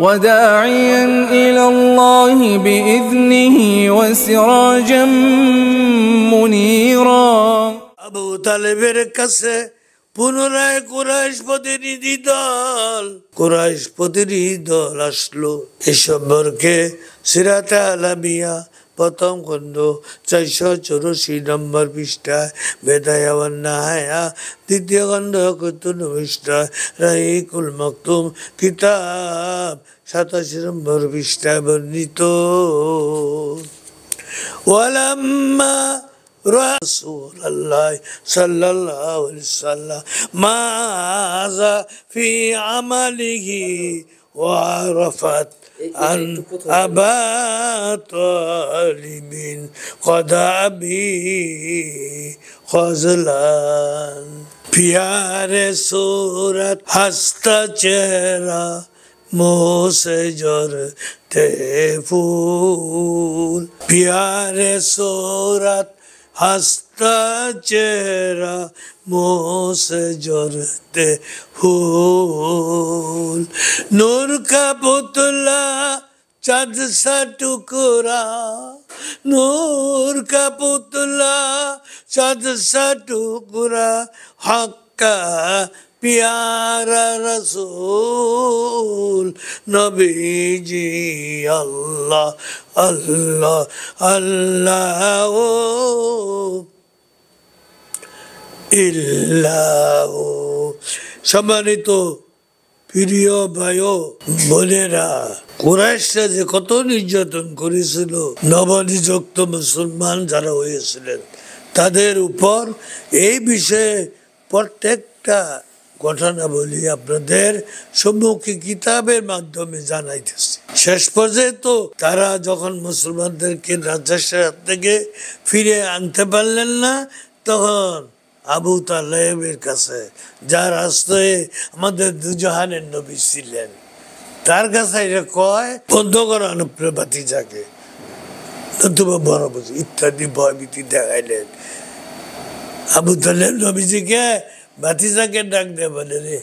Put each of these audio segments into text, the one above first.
وداعيا إلى الله بإذنه وسراجا منيرا আবু তালেবের কাছে পুনরায় কুরাইশ প্রতিনিধি দল আসলো। এ সম্পর্কে সিরাতে আলামিয়া প্রথম খণ্ড 484 নম্বর পৃষ্ঠায়, বেদায়া ওয়ান নাহায়া দ্বিতীয় খণ্ড 71 পৃষ্ঠায়, রাহিকুল মাকতুম কিতাব 87 নম্বর পৃষ্ঠায় বর্ণিত। ওয়ালাম্মা রাসূলুল্লাহ সাল্লাল্লাহু আলাইহি ওয়াসাল্লাম মাযা ফি আমালিহি ওয়া আরাফাত আন আবা তালিবিন কদাবি খজলান। প্যারে सूरत हंसता चेहरा मुँह से झरते फूल। प्यारे सूरत हंसता चेहरा मुँह से झरते फूल। नूर का पुतला चाँद सा टुकड़ा, नूर का पुतला चाँद सा टुकड़ा, हक का प्यारा रसूल नबी जी। अल्लाह अल्लाह अल्लाह इल्लाह। সম্মানিত প্রিয় ভাই ও বোনেরা, কুরাইশরা যে কত নির্যাতন করেছিল নবনিযুক্ত মুসলমান যারা হয়েছিলেন তাদের উপর, এই বিষয়ে প্রত্যেকটা ঘটনা বলি আপনাদের সম্মুখে কিতাবের মাধ্যমে জানাইতেছি। শেষ পর্যন্ত তারা যখন মুসলমানদেরকে রাজ্যের হাত থেকে ফিরে আনতে পারলেন না, তখন আবু তালেবের কাছে, যার আশ্রয়ে আমাদের দুজাহানের নবী ছিলেন, তার কাছে এটা কয় বন্ধ করান ভাতিজাকে, নতুবা বড় বুঝি ইত্যাদি ভয়ভীতি দেখাইলেন। আবু তালেব নবীজিকে ভাতিজাকে ডাক দিয়ে বলে, রে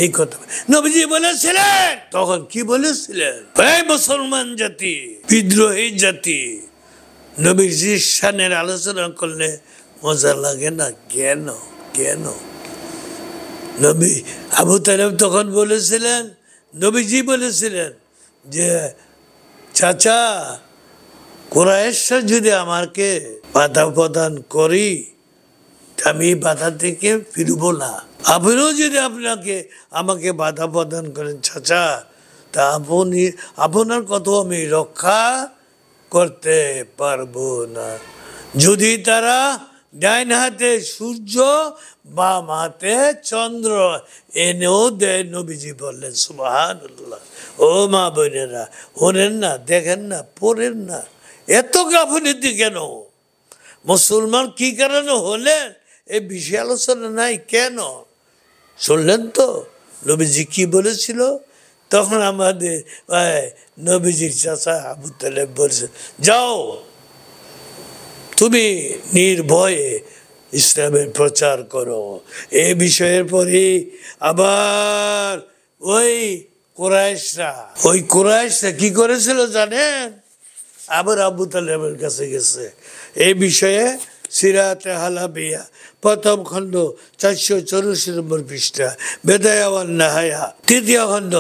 এই কথা নবীজি বলেছিলেন। তখন কি বলেছিলেন? এই মুসলমান জাতি, বিদ্রোহী জাতি, নবীজির শানের আলোচনা করলে মজা লাগে না? কেন কেন? নবী আবু তালেব তখন বলেছিলেন, নবীজি বলেছিলেন যে চাচা, কুরাইশরা যদি আমাকে বাধা প্রদান করি, আমি বাধা থেকে ফিরব না। আপনিও যদি আমাকে বাধা প্রদান করেন চাচা, তা আপনার কথা আমি রক্ষা করতে পারবো না। যদি তারা ডাইন হাতে সূর্য, বাম হাতে চন্দ্র এনেও দেয়, নবীজি বললেন সুবহানাল্লাহ। ও মা বোনেরা, শোনেন না, দেখেন না, পড়েন না, এত গাফিলতি কেন? মুসলমান কি কারণে হলেন এই বিষয়ে আলোচনা নাই কেন? শুনলেন তো নবীজি কি বলেছিল? তখন আমাদের নবীজির চাচা আবু তালেব বলছে, যাও তুমি নির্ভয়ে ইসলামের প্রচার করো। এই বিষয়ের পরে আবার ওই কুরাইশরা কি করেছিল জানেন? আবার আবু তালেবের কাছে গেছে। এই বিষয়ে সিরাতে আলামিয়া প্রথম খণ্ড 484 নম্বর পৃষ্ঠা, বেদায়া ওয়ান নাহায়া তৃতীয় খণ্ড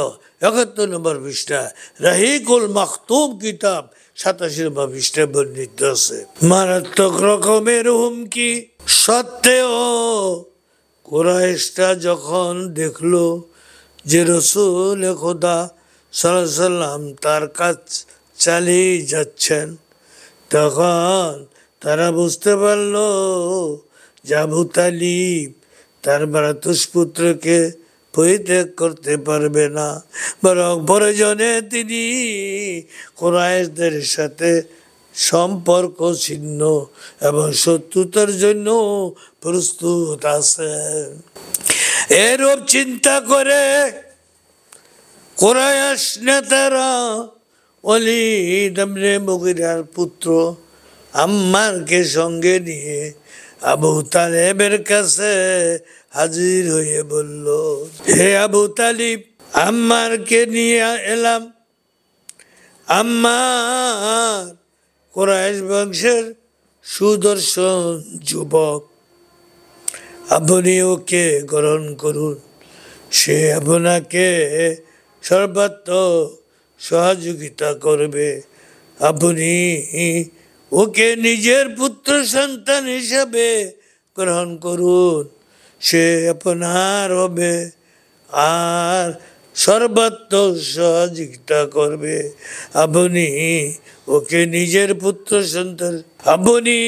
71 নম্বর পৃষ্ঠা, রাহিকুল মাকতুম কিতাব 87 নম্বর পৃষ্ঠায় বর্ণিত আছে। মারাত্মক রকমের হুমকি সত্ত্বেও কুরাইশরা যখন দেখলো যে রাসূল খোদা সাল্লাল্লাহু আলাইহি ওয়াসাল্লাম তার কাজ চালিয়ে যাচ্ছেন, তখন তারা বুঝতে পারল যে আবু তালিব তার ভ্রাতুষ পুত্রকে পরিত্যাগ করতে পারবে না, বরং প্রয়োজনে তিনি কুরাইশদের সাথে সম্পর্ক ছিন্ন এবং শত্রুতার জন্য প্রস্তুত আছেন। এরূপ চিন্তা করে কুরাইশ নেতারা ওলীদ ইবনে মুগীরার পুত্র আম্মারকে সঙ্গে নিয়ে আবু তালেবের কাছে হাজির হয়ে বলল, হে আবু তালিব, আম্মারকে নিয়ে এলাম। আম্মার কুরাইশ বংশের সুদর্শন যুবক, আপনি ওকে গ্রহণ করুন, সে আপনাকে সর্বাত্মক সহযোগিতা করবে। আপনি ওকে নিজের পুত্র সন্তান হিসাবে গ্রহণ করুন, সে আপনার হবে আর সর্বাত্মক সহযোগিতা করবে। আপনি ওকে নিজের পুত্র সন্তান, আপনি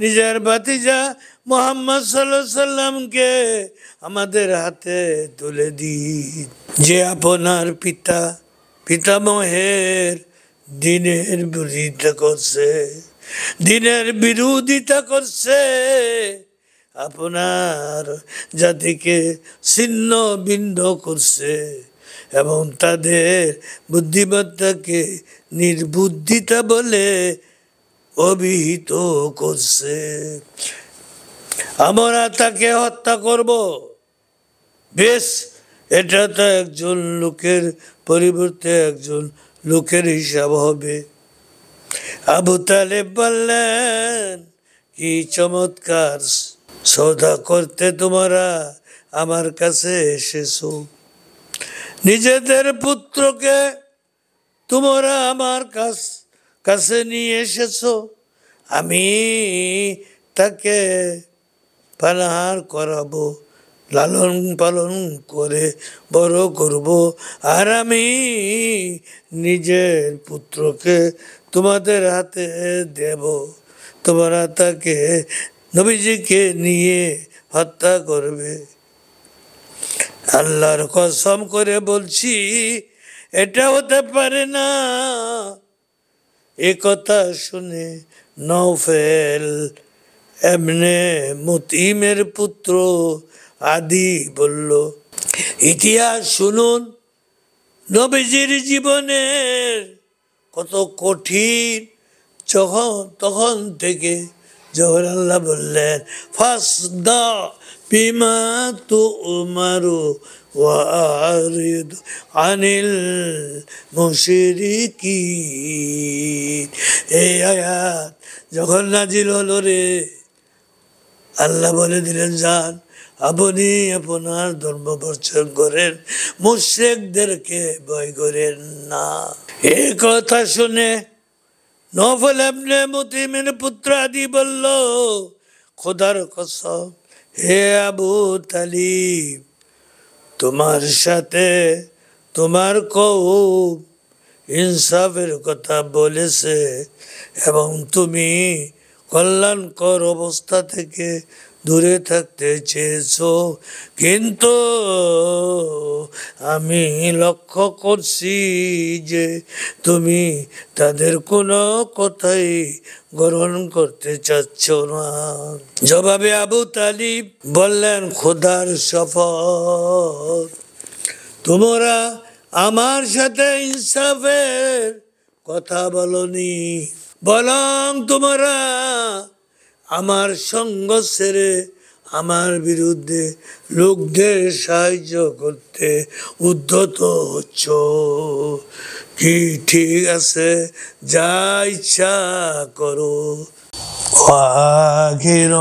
নিজের ভাতিজা মুহাম্মদ সাল্লাল্লাহু আলাইহি সাল্লামকে আমাদের হাতে তুলে দিন, যে আপনার পিতামহের দিনের বিরোধিতা করছে, আপনার জাতিকে ছিন্ন ভিন্ন করছে এবং তাদের বুদ্ধিমত্তাকে নির্বুদ্ধিতা বলে অভিহিত করছে। আমরা তাকে হত্যা করব। বেশ, এটা তো একজন লোকের পরিবর্তে একজন লোকের হিসাব হবে। আবু তালেব বললেন, কি চমৎকার সৌদা করতে তোমরা আমার কাছে এসেছো। নিজেদের পুত্রকে তোমরা আমার কাছে নিয়ে এসেছো, আমি তাকে পানাহার করাবো, লালন পালন করে বড় করব, আর আমি নিজের পুত্রকে তোমাদের হাতে দেব। তোমরা তাকে নবীজিকে নিয়ে হত্যা করবে। আল্লাহর কসম করে বলছি, এটা হতে পারে না। এ কথা শুনে নওফেল ইবনে মুতিমের পুত্র আদি বলল, ইতিহাস শুনুন, নবীজির জীবনের কত কঠিন। তখন থেকে যখন আল্লাহ বললেন, ফাসদা বিমা তুমারু ওয়ারিদ আনিল মুশরিকিন, এই আয়াত যখন নাজিল হলো রে, আল্লাহ বলে দিলেন, যান আপনি আপনার ধর্ম বর্জন করেন, মুশরিকদেরকে ভয় করেন না। এই কথা শুনে নওফেল ইবনে মুতিমের পুত্র আদি বলল, খোদার কসম, হে আবু তালিব, তোমার সাথে তোমার কওম ইনসাফের কথা বলেছে এবং তুমি কল্যাণকর অবস্থা থেকে দূরে থাকতে চেয়েছো, কিন্তু আমি লক্ষ্য করছি যে তুমি তাদের কোনো কথাই গ্রহণ করতে চাচ্ছ না। জবাবে আবু তালিব বললেন, খোদার শপথ, তোমরা আমার সাথে ইনসাফের কথা বলনি, বরং তোমরা আমার সঙ্গ ছেড়ে আমার বিরুদ্ধে লোকদের সাহায্য করতে উদ্ধত হচ্ছ। কি ঠিক আছে, যা ইচ্ছা করো। আখির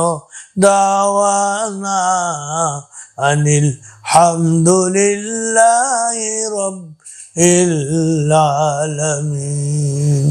দাওয়ানা আনিল হামদুলিল্লাহি রাব্বিল আলামিন।